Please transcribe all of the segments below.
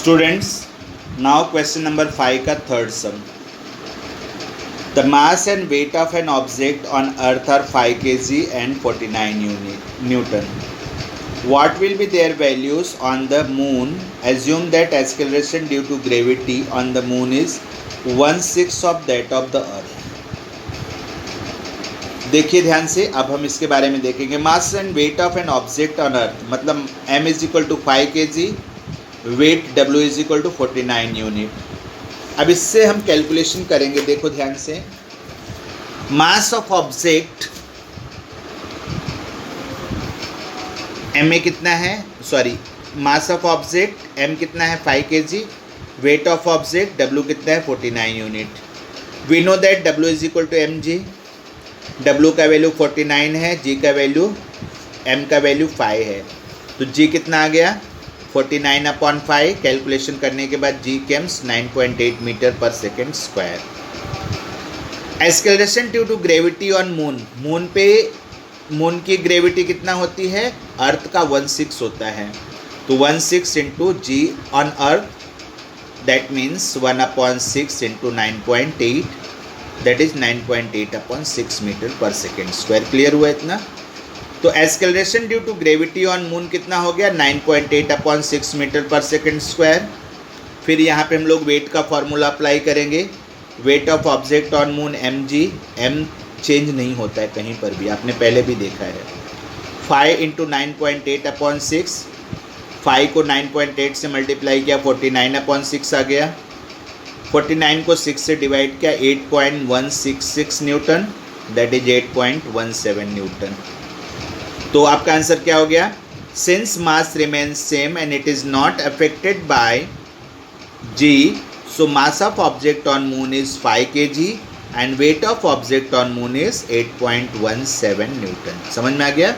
Students, now question number 5 का third sum. The mass and weight of an object on earth are 5 kg and 49 Newton. What will be their values on the moon? Assume that acceleration due to gravity on the moon is 1/6 of that of the earth. देखिए ध्यान से, अब हम इसके बारे में देखेंगे. Mass and weight of an object on earth, मतलब m is equal to 5 kg, weight w is equal to 49 unit. अब इससे हम कैलकुलेशन करेंगे. देखो ध्यान से, मास ऑफ ऑब्जेक्ट m में कितना है, sorry mass of object m कितना है 5 kg, weight of object w कितना है 49 unit. We know that w is equal to mg. w का वैल्यू 49 है, g का वैल्यू m का वैल्यू 5 है. तो g कितना आ गया 49/5. कैलकुलेशन करने के बाद g केम्स 9.8 मीटर पर second square. Acceleration due to gravity on moon, moon पे मून की ग्रेविटी कितना होती है, अर्थ का 1/6 होता है. तो 1/6 into G on earth, that means 1/6 into 9.8, that is 9.8/6 metre पर सेकेंड स्क्वायर. क्लियर हुआ इतना. तो acceleration due to gravity on moon कितना हो गया 9.8/6 मीटर पर सेकेंड स्क्वायर. फिर यहाँ पे हम लोग वेट का फॉर्मूला अप्लाई करेंगे. Wait of object on moon mg, m change नहीं होता है कहीं पर भी, आपने पहले भी देखा है. 5 इंटू 9.8/6, 5 को 9.8 से मल्टीप्लाई किया 49/6 आ गया. 49 को 6 से डिवाइड किया 8.166 न्यूटन, दैट इज 8.17 न्यूटन. तो आपका आंसर क्या हो गया, since mass remains same and it is not affected by g, so mass of object on moon is 5 kg and weight of object on moon is 8.17 Newton. समझ में आ गया.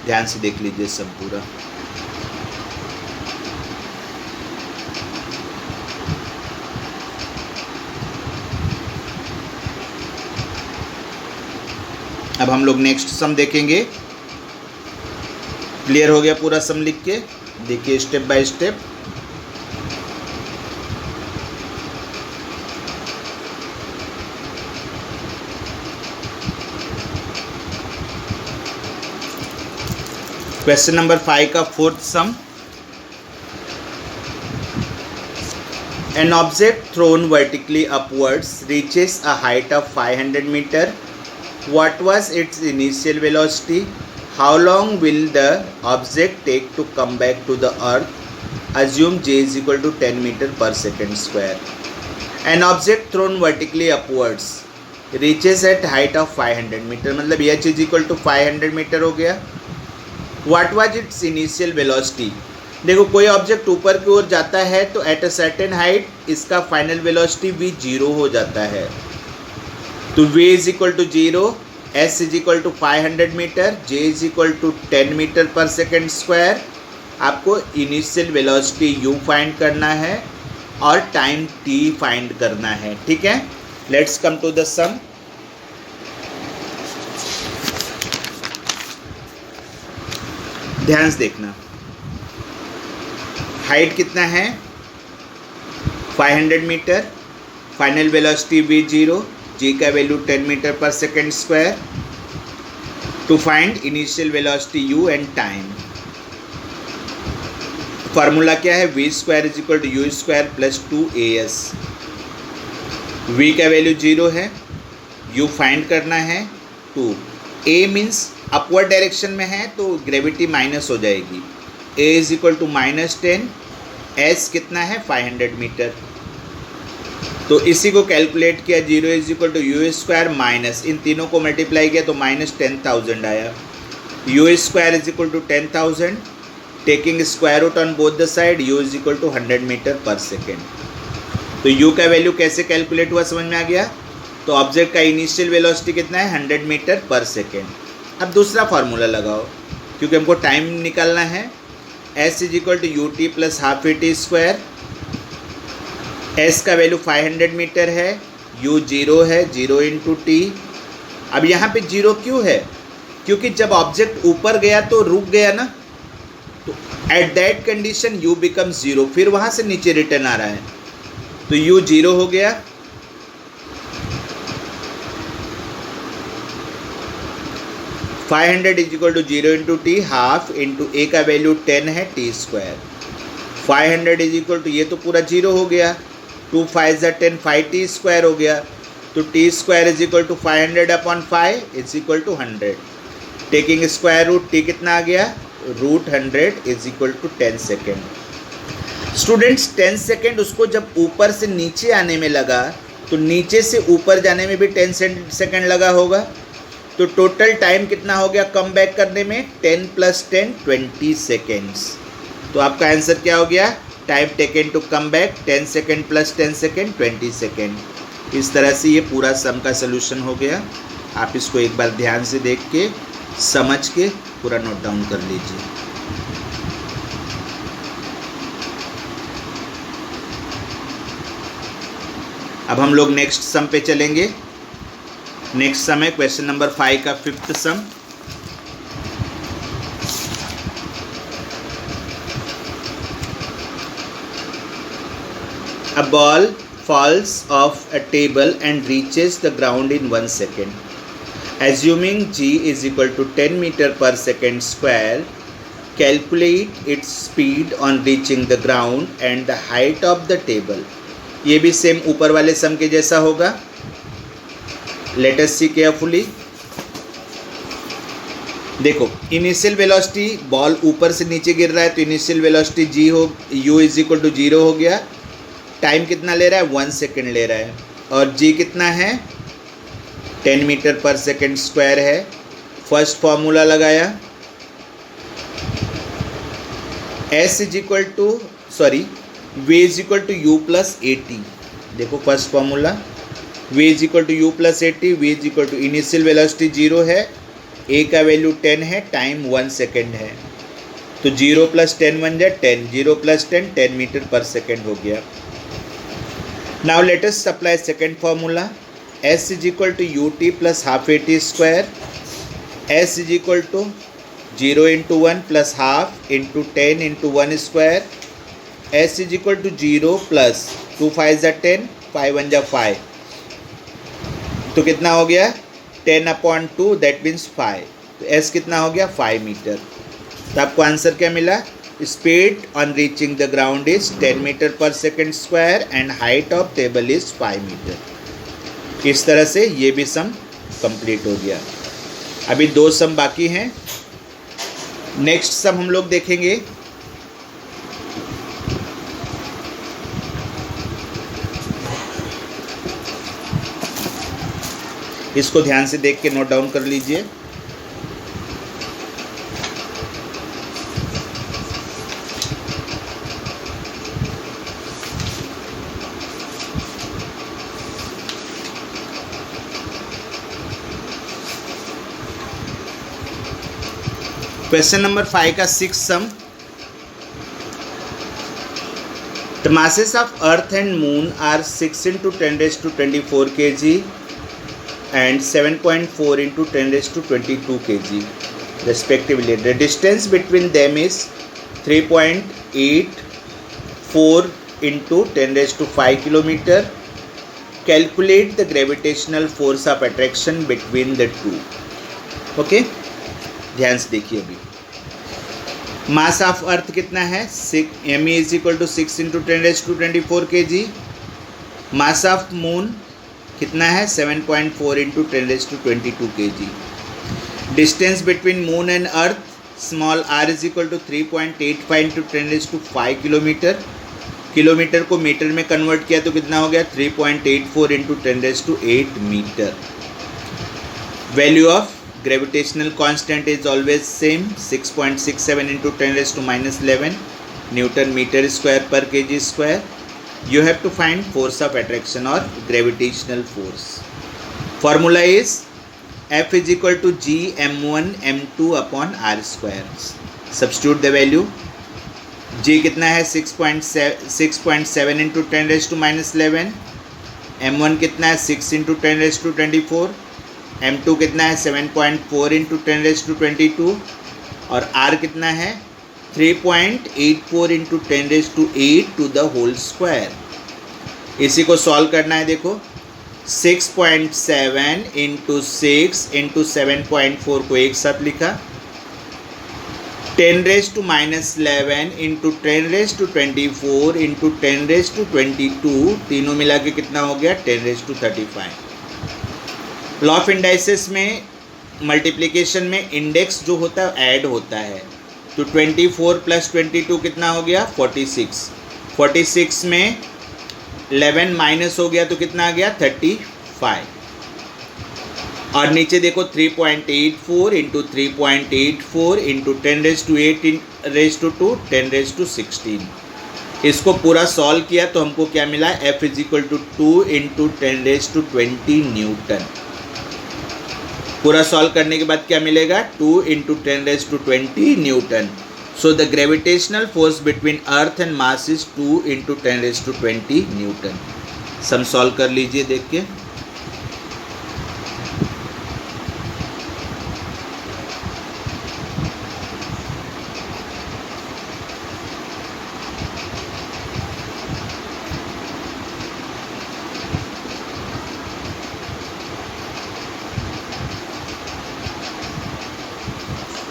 ध्यान से देख लीजिए सब पूरा. अब हम लोग नेक्स्ट सम देखेंगे. क्लियर हो गया पूरा सम लिख के, देखिए step by step. Question number 5 का fourth some. An object thrown vertically upwards reaches a height of 500 meter. What was its initial velocity? How long will the object take to come back to the earth? Assume j is equal to 10 meter per second square. An object thrown vertically upwards reaches at height of 500 meter, मतलब h is equal to 500 meter हो गया. What was its initial velocity? देखो कोई object ऊपर की ओर जाता है तो एट अ सर्टेन हाइट इसका फाइनल वेलोसिटी v 0 हो जाता है. तो v is equal to 0, s is equal to 500 metre, j is equal to 10 metre पर सेकेंड स्क्वायर. आपको इनिशियल वेलोसिटी u फाइंड करना है और टाइम t फाइंड करना है. ठीक है, let's come to the sum. ध्यान से देखना. हाइट कितना है 500 metre, final velocity v 0, g का वैल्यू 10 मीटर पर second square. To find initial velocity u and time. Formula क्या है, v square is equal to u square plus 2as. v का वैल्यू 0 है, u फाइंड करना है 2. a मीन्स अपवर्ड डायरेक्शन में है तो ग्रेविटी माइनस हो जाएगी. a is equal to -10, s कितना है 500 मीटर. तो इसी को कैलकुलेट किया, 0 is equal to U square minus, इन तीनों को मल्टीप्लाई किया तो -10,000 आया. U square is equal to 10,000, taking square root on both the side, u is equal to 100 meter पर सेकेंड. तो u का वैल्यू कैसे कैलकुलेट हुआ समझ में आ गया. तो ऑब्जेक्ट का इनिशियल वेलोसिटी कितना है 100 मीटर पर सेकेंड. अब दूसरा फार्मूला लगाओ क्योंकि हमको टाइम निकालना है. s is equal to u t plus half a t square. s का वैल्यू 500 मीटर है, u 0 है, 0 इंटू टी. अब यहाँ पे 0 क्यों है, क्योंकि जब ऑब्जेक्ट ऊपर गया तो रुक गया ना, तो at that condition u become 0, फिर वहाँ से नीचे रिटर्न आ रहा है, तो u 0 हो गया। Five hundred is equal to 0 into T, half into A का वैल्यू 10 है, T square. 500 is equal to, ये तो पूरा 0 हो गया, 2 5 ज़ा 10, 5 टी स्क्वायर हो गया, तो t square is equal to 500 upon 5 is equal to 100। Taking square root, t कितना आ गया, root 100 is equal to 10 second. Students 10 second उसको जब ऊपर से नीचे आने में लगा, तो नीचे से ऊपर जाने में भी 10 सेकेंड लगा होगा, तो टोटल टाइम कितना हो गया कम बैक करने में, 10 + 10 20 सेकेंड्स। तो आपका आंसर क्या हो गया, time taken to come back 10 second + 10 second 20 second. इस तरह से ये पूरा सम का सलूशन हो गया। आप इसको एक बार ध्यान से देख के समझ के पूरा नोट डाउन कर लीजिए। अब हम लोग नेक्स्ट सम पे चलेंगे। नेक्स्ट सम है क्वेश्चन नंबर 5 का 5th some. A ball falls off a table and reaches the ground in 1 second. Assuming g is equal to 10 meter per second square, calculate its speed on reaching the ground and the height of the table. ये भी same ऊपर वाले सम के जैसा होगा। Let us see carefully. देखो, initial velocity, ball ऊपर से नीचे गिर रहा है तो इनिशियल वेलोसिटी g हो, u इज इक्वल टू 0 हो गया। टाइम कितना ले रहा है, 1 सेकेंड ले रहा है, और g कितना है, 10 मीटर पर सेकेंड स्क्वायर है। फर्स्ट फॉर्मूला लगाया, s is equal to v is equal to u plus A T. देखो first formula, v is equal to U plus A T, v is equal to initial velocity 0 है, a का value 10 है, time 1 second है, तो 0 + 10 बन जाए 10, 0 + 10 10 metre पर second हो गया। Now let us apply second formula, s is equal to ut plus half at square, s is equal to 0 into 1 plus half into 10 into 1 square, s is equal to 0 plus 2 5 ज़ा 10, 5 1 ज़ा 5, तो कितना हो गया 10/2, that means 5, तो s कितना हो गया 5 मीटर। तो आपको आंसर क्या मिला, speed on reaching the ground is 10 metre पर second square and height of table is 5 meter. इस तरह से ये भी सम कंप्लीट हो गया। अभी 2 सम बाकी हैं। नेक्स्ट सम हम लोग देखेंगे इसको ध्यान से देख के नोट डाउन कर लीजिए। क्वेश्चन नंबर 5 का 6th some. The masses of Earth and Moon are 6 × 10⁻24 kg and 7.4 × 10⁻22 kg respectively. The distance between them is 3.84 × 10⁵ km. Calculate the gravitational force of attraction between the two. Okay? ध्यान से देखिए। अभी मास of अर्थ कितना है, m is equal to 6 × 10⁻24 kg। Mass of moon कितना है, 7.4 × 10⁻22 kg। Distance between moon and earth, small r is equal to 3.85 × 10⁵ kilometre. Kilometre को metre में कन्वर्ट किया तो कितना हो गया, 3.84 × 10⁸ metre. Value of gravitational constant is always same, 6.67 × 10⁻11 Newton meter square per kg square. You have to find force of attraction or gravitational force. Formula is F is equal to G m1 m2 upon r square. Substitute the value. G कितना है, 6.7 × 10⁻11, m1 कितना है, 6 × 10⁻24, m2 कितना है, 7.4 × 10⁻22, और r कितना है, 3.84 into 10⁸ to the whole square. इसी को सॉल्व करना है। देखो 6.7 इंटू 6 इंटू 7.4 को एक साथ लिखा, 10⁻11 इंटू 10⁻24 इंटू 10⁻22, तीनों मिला के कितना हो गया 10�35। लॉ ऑफ इंडाइसेस में मल्टीप्लिकेशन में इंडेक्स जो होता है ऐड होता है, तो 24 + 22 कितना हो गया 46। 46 में 11 माइनस हो गया तो कितना आ गया 35। और नीचे देखो 3.84 इंटू 3.84 इंटू 10⁻8 * 10⁻16। इसको पूरा सॉल्व किया तो हमको क्या मिला, F = 2 इंटू 10⁻20 न्यूटन। पूरा सॉल्व करने के बाद क्या मिलेगा 2 into 10⁻20 Newton. So the gravitational force between earth and mass is 2 into 10⁻20 Newton. Sum solve कर लीजिए देख के।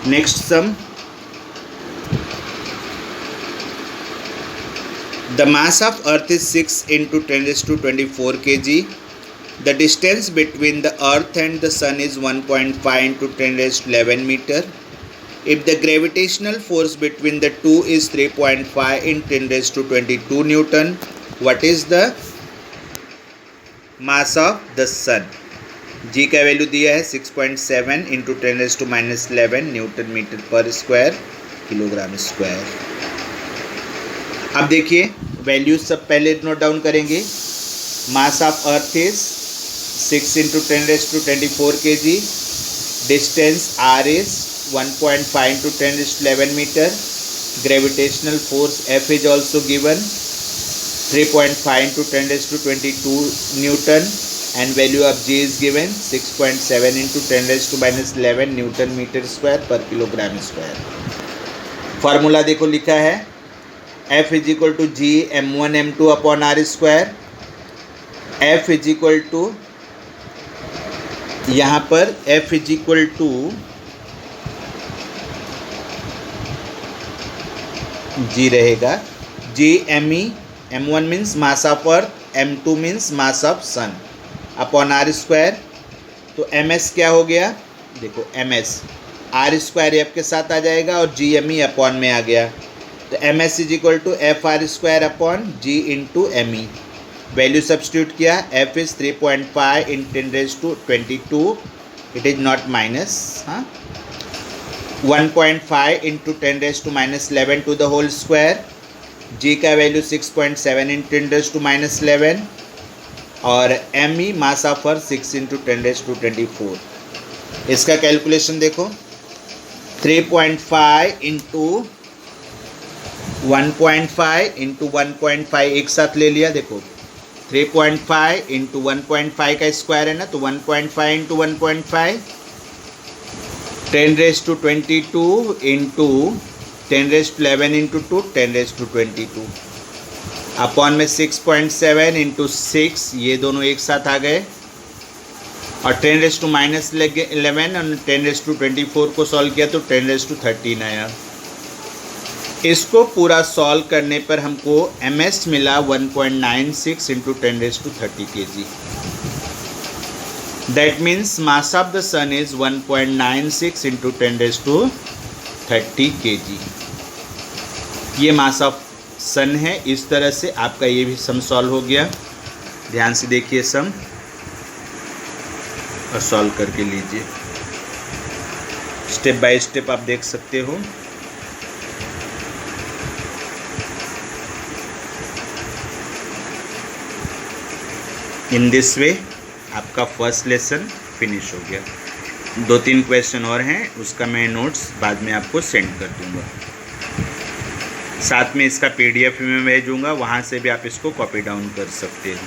Next sum. The mass of Earth is 6 into 10⁻24 kg. The distance between the Earth and the Sun is 1.5 into 10⁻11 meter. If the gravitational force between the two is 3.5 in 10⁻22 Newton, what is the mass of the Sun? G का value दिया है 6.7 into 10⁻11 newton metre per square kilogram square. अब देखिए values सब पहले note down करेंगे। Mass of earth is 6 into 10⁻24 kg, distance r is 1.5 into 10⁻11 metre, gravitational force F is also given 3.5 into 10⁻22 newton, and value of G is given 6.7 into 10⁻11 newton metre square per kilogram square. Formula देखो लिखा है F = G m1 m2 upon r square. F = यहाँ पर F = G रहेगा G me, m1 means mass of earth, m2 means mass of sun upon r square. तो ms क्या हो गया, देखो ms r स्क्वायर एफ के साथ आ जाएगा और जी एम ई अपॉन में आ गया, तो ms = Fr² upon g into M E. Value substitute किया, F is 3.5 in 10⁻22, it is not minus, 1.5 into 10⁻11 to the whole square. g का वैल्यू 6.7 इन 10⁻11 और M E mass of earth 6 into 10⁻24। इसका calculation देखो 3.5 into 1.5 into 1.5 एक साथ ले लिया। देखो 3.5 इंटू 1.5 का स्क्वायर है ना, तो 1.5 इंटू 1.5 10⁻22 इंटू 10⁻11 इंटू 2 10⁻22 अपॉन में 6.7 इंटू 6, ये दोनों एक साथ आ गए और 10⁻11 और 10⁻24 को सॉल्व किया तो 10⁻13 आया। इसको पूरा सॉल्व करने पर हमको ms मिला 1.96 into 10⁻30 kg। That means mass of the sun is 1.96 into 10⁻30 kg। ये मास ऑफ सन है। इस तरह से आपका ये भी सम सॉल्व हो गया। ध्यान से देखिए सम और सॉल्व करके लीजिए। स्टेप बाय स्टेप आप देख सकते हो। इन दिस वे आपका फर्स्ट लेसन फिनिश हो गया। 2-3 क्वेश्चन और हैं, उसका मैं नोट्स बाद में आपको सेंड कर दूंगा। साथ में इसका PDF में भेजूंगा, वहाँ से भी आप इसको कॉपी डाउन कर सकते हैं।